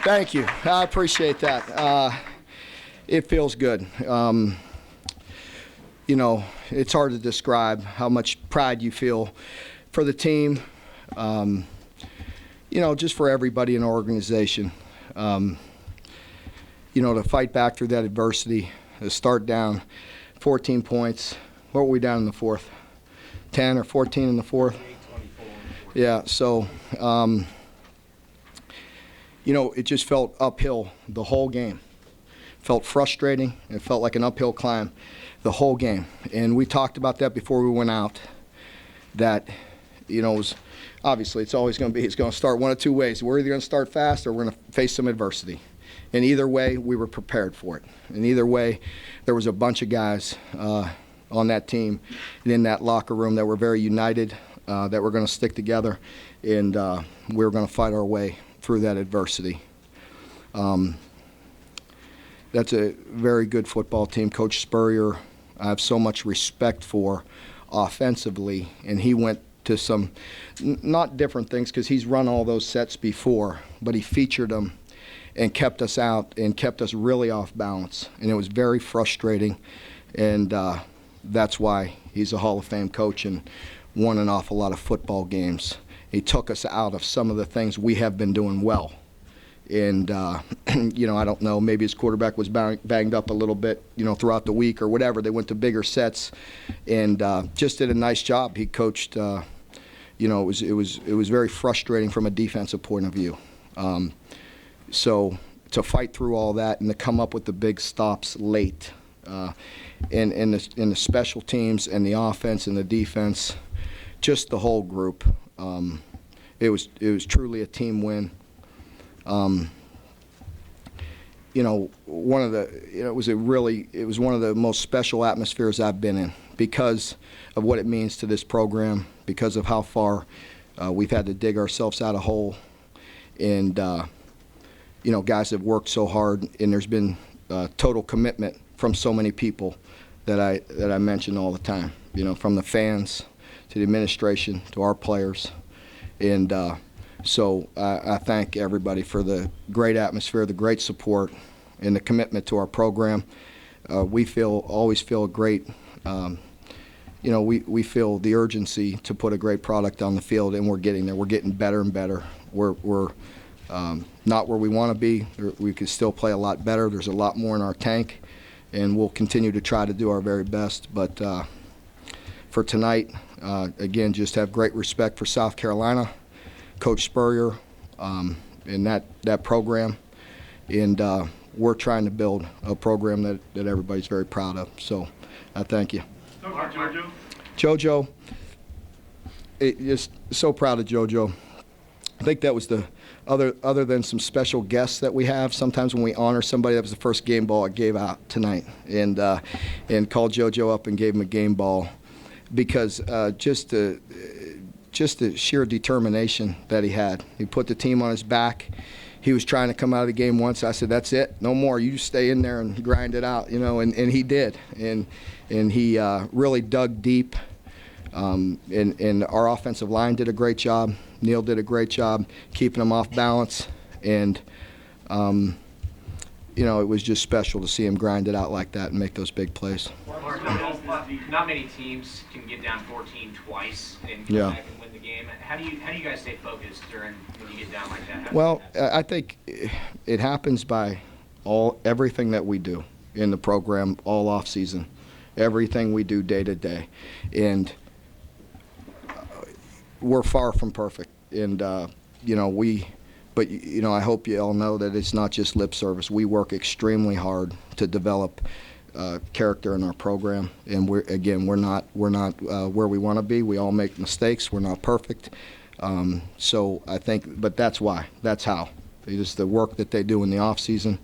Thank you. I appreciate that. It feels good. You know, it's hard to describe how much pride you feel for the team, you know, just for everybody in our organization. You know, to fight back through that adversity, to start down 14 points. What were we down in the fourth? 10 or 14 in the fourth? Yeah, so, you know, it just felt uphill the whole game. Felt frustrating. It felt like an uphill climb the whole game. And we talked about that before we went out, that, you know, it was, obviously it's always going to be, it's going to start one of two ways. We're either going to start fast or we're going to face some adversity. And either way, we were prepared for it. And either way, there was a bunch of guys on that team and in that locker room that were very united, that were going to stick together, and we were going to fight our way through that adversity. That's a very good football team. Coach Spurrier, I have so much respect for offensively, and he went to some, not different things because he's run all those sets before, but he featured them and kept us out and kept us really off balance. And it was very frustrating, and that's why he's a Hall of Fame coach and won an awful lot of football games. He took us out of some of the things we have been doing well. And, you know, I don't know, maybe his quarterback was banged up a little bit, you know, throughout the week or whatever. They went to bigger sets and just did a nice job. He coached, you know, it was very frustrating from a defensive point of view. So to fight through all that and to come up with the big stops late in the special teams and the offense and the defense, just the whole group, it was truly a team win. You know, it was one of the most special atmospheres I've been in because of what it means to this program, because of how far we've had to dig ourselves out of hole, and you know, guys have worked so hard, and there's been total commitment from so many people that I mention all the time. You know, from the fans to the administration to our players, and so I thank everybody for the great atmosphere, the great support, and the commitment to our program. We always feel great. You know, we feel the urgency to put a great product on the field, and we're getting there. We're getting better and better. We're not where we want to be. We could still play a lot better. There's a lot more in our tank, and we'll continue to try to do our very best. But for tonight, again, just have great respect for South Carolina, Coach Spurrier, and that program, and we're trying to build a program that everybody's very proud of. So I thank you. JoJo, just so proud of JoJo. I think that was the other than some special guests that we have. Sometimes when we honor somebody, that was the first game ball I gave out tonight, and called JoJo up and gave him a game ball because just the sheer determination that he had. He put the team on his back. He was trying to come out of the game once. I said, "That's it, no more. You stay in there and grind it out," you know. And he did, and he really dug deep. And our offensive line did a great job. Neil did a great job keeping them off balance, and you know, it was just special to see him grind it out like that and make those big plays. Not many teams can get down 14 twice and come back and win the game. How do you guys stay focused when you get down like that? Well, I think it happens by everything that we do in the program all off season, everything we do day to day, and we're far from perfect. And you know, but you know, I hope you all know that it's not just lip service. We work extremely hard to develop character in our program, and we're not where we want to be. We all make mistakes. We're not perfect. So I think, but that's how. It is the work that they do in the off season,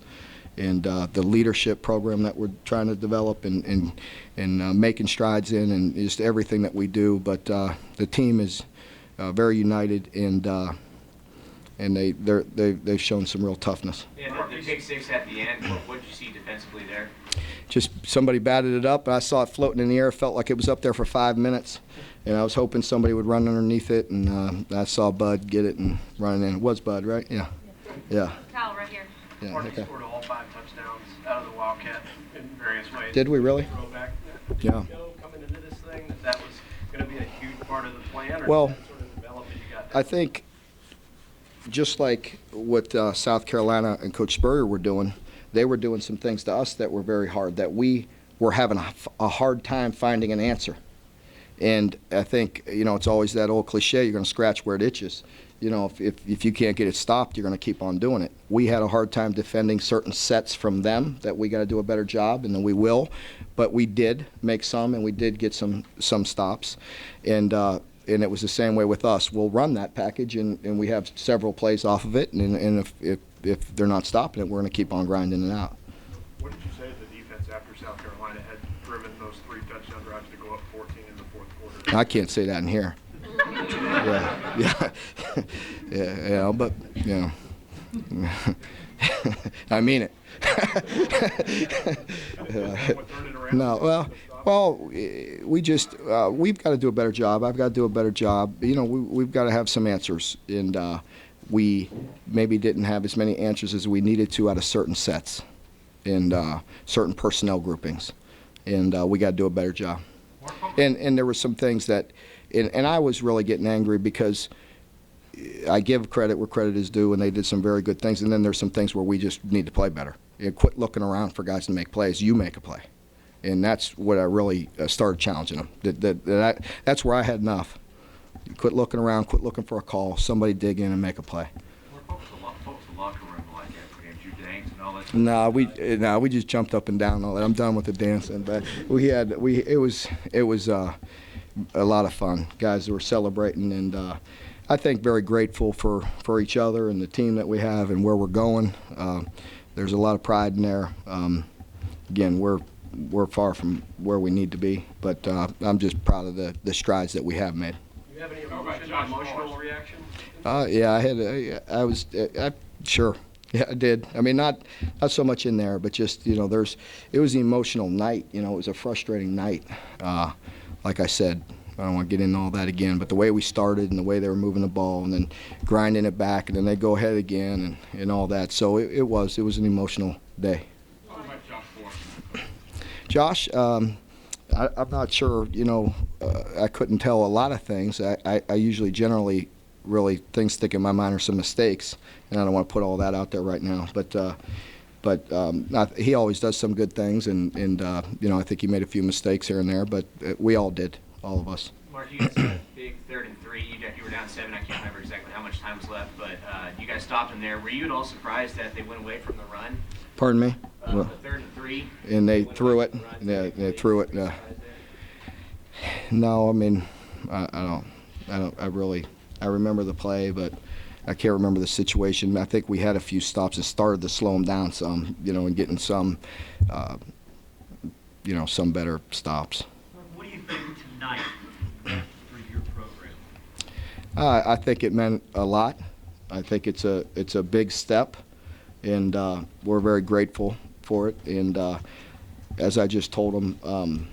and the leadership program that we're trying to develop and making strides in, and just everything that we do. But the team is very united, and they've shown some real toughness. Yeah, the pick six at the end. What did you see defensively there? Just somebody batted it up, and I saw it floating in the air. It felt like it was up there for 5 minutes, and I was hoping somebody would run underneath it, and I saw Bud get it and run it in. It was Bud, right? Yeah. Kyle, right here. Yeah, Marty okay. scored all 5 touchdowns out of the Wildcat in various ways. Did we really? Throwback. Did Yeah. you know coming into this thing that was going to be a huge part of the plan, or Well, did that sort of develop as you got I think just like what South Carolina and Coach Spurrier were doing, they were doing some things to us that were very hard, that we were having a hard time finding an answer. And I think, it's always that old cliche, you're going to scratch where it itches. If you can't get it stopped, you're going to keep on doing it. We had a hard time defending certain sets from them that we got to do a better job, and then we will. But we did make some, and we did get some stops. And it was the same way with us. We'll run that package, and we have several plays off of it. And if they're not stopping it, we're going to keep on grinding it out. What did you say to the defense after South Carolina had driven those 3 touchdown drives to go up 14 in the fourth quarter? I can't say that in here. Yeah, but I mean it. No, well, we just we've got to do a better job. I've got to do a better job. We've got to have some answers, and we maybe didn't have as many answers as we needed to out of certain sets and certain personnel groupings, and we got to do a better job. And there were some things that, and I was really getting angry because I give credit where credit is due, and they did some very good things. And then there's some things where we just need to play better. Quit looking around for guys to make plays. You make a play, and that's what I really started challenging them. That's where I had enough. Quit looking around. Quit looking for a call. Somebody dig in and make a play. What folks in the locker room like after games? You dance and all that? No, we just jumped up and down and all that. I'm done with the dancing, but it was a lot of fun. Guys were celebrating, and I think very grateful for each other and the team that we have and where we're going. There's a lot of pride in there. Again, we're far from where we need to be, but I'm just proud of the strides that we have made. Do you have any emotional reaction? Yeah, sure. Yeah, I did. I mean, not so much in there, but just, it was an emotional night. It was a frustrating night. Like I said, I don't want to get into all that again, but the way we started and the way they were moving the ball and then grinding it back and then they go ahead again and all that. So it was an emotional day. What about Josh Fortune? Josh, I'm not sure, I couldn't tell a lot of things. I usually generally really things stick in my mind are some mistakes, and I don't want to put all that out there right now. But he always does some good things, and I think he made a few mistakes here and there, but we all did, all of us. Mark, you guys had a big 3rd and 3. You were down 7. I can't remember exactly how much time was left, but you guys stopped them there. Were you at all surprised that they went away from the run? Pardon me? The 3rd and 3. And they threw it. Yeah, they threw it. No, I mean, I remember the play, but I can't remember the situation. I think we had a few stops and started to slow them down some, and getting some, some better stops. What do you think tonight for your program? I think it meant a lot. I think it's a big step, and we're very grateful for it. And as I just told them, I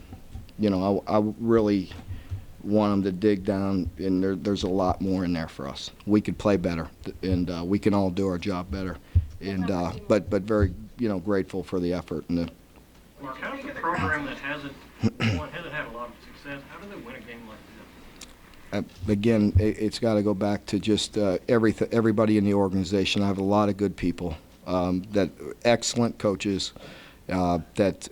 really want them to dig down, and there's a lot more in there for us. We could play better, and we can all do our job better. And but very grateful for the effort and the. Mark, how does a program that hasn't had a lot of success, how do they win a game like this? Again, it's got to go back to just everybody in the organization. I have a lot of good people, that excellent coaches, that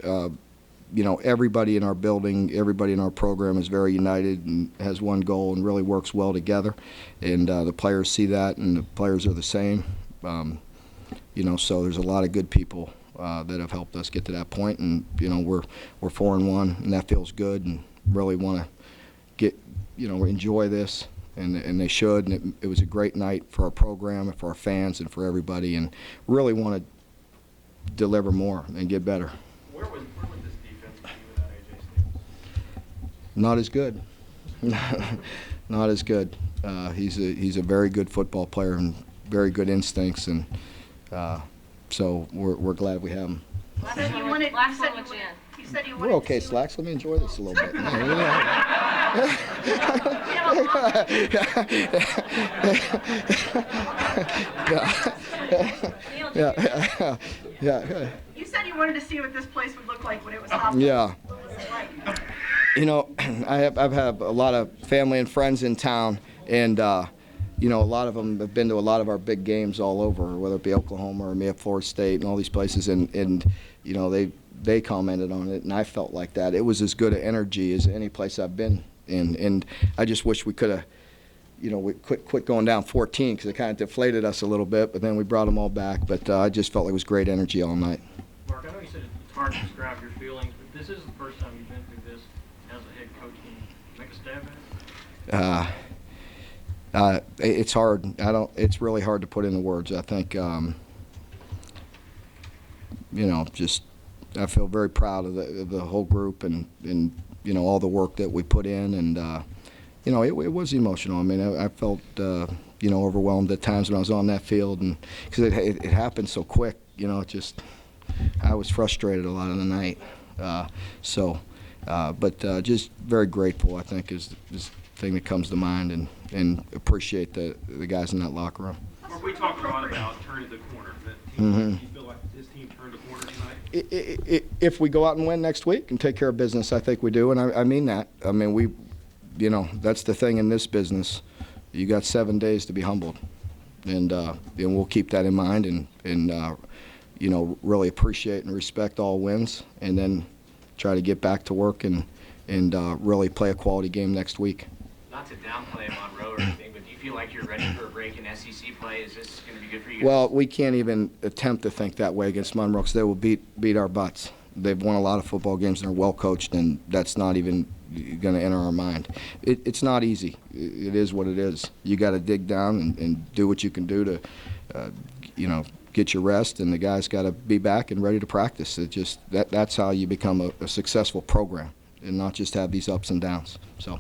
everybody in our building, everybody in our program is very united and has one goal and really works well together. And the players see that, and the players are the same. So there's a lot of good people that have helped us get to that point. And we're 4-1, and that feels good. And really want to get enjoy this, and they should. And it was a great night for our program and for our fans and for everybody. And really want to deliver more and get better. Where would this defense be without A.J. Stoops? Not as good. Not as good. He's a very good football player and very good instincts, and so we're glad we have him. We're okay, Slacks. Let me enjoy this a little bit. Yeah. Yeah. You said you wanted to see what this place would look like when it was hopped. Yeah. What was it like? You know, I've had a lot of family and friends in town, and you know, a lot of them have been to a lot of our big games all over, whether it be Oklahoma or me at Florida State and all these places, and you know, they commented on it, and I felt like that. It was as good an energy as any place I've been in, and I just wish we could have, you know, we quit going down 14 because it kind of deflated us a little bit, but then we brought them all back. But I just felt like it was great energy all night. Mark, I know you said it's hard to describe your feelings, but this is the first time you've been through this as a head coach. Can you make a stab at it? It's hard. It's really hard to put into words. I think, you know, just I feel very proud of the whole group and you know, all the work that we put in, and you know, it was emotional. I mean, I felt you know, overwhelmed at times when I was on that field, and because it happened so quick. You know, I was frustrated a lot of the night. But just very grateful, I think, is the thing that comes to mind, and appreciate the guys in that locker room. Mark, we talked a lot about turning the corner. Mm-hmm. Do you feel like this team turned the corner tonight? If we go out and win next week and take care of business, I think we do, and I mean that. I mean, you know, that's the thing in this business. You got 7 days to be humbled, and we'll keep that in mind, and you know, really appreciate and respect all wins, and then try to get back to work and really play a quality game next week. Not to downplay Monroe or anything, but do you feel like you're ready for a break in SEC play? Is this going to be good for you guys? Well, we can't even attempt to think that way against Monroe because they will beat our butts. They've won a lot of football games and are well coached, and that's not even going to enter our mind. It's not easy. It is what it is. You got to dig down and do what you can do to, you know, get your rest, and the guys got to be back and ready to practice. That's how you become a successful program, and not just have these ups and downs. So.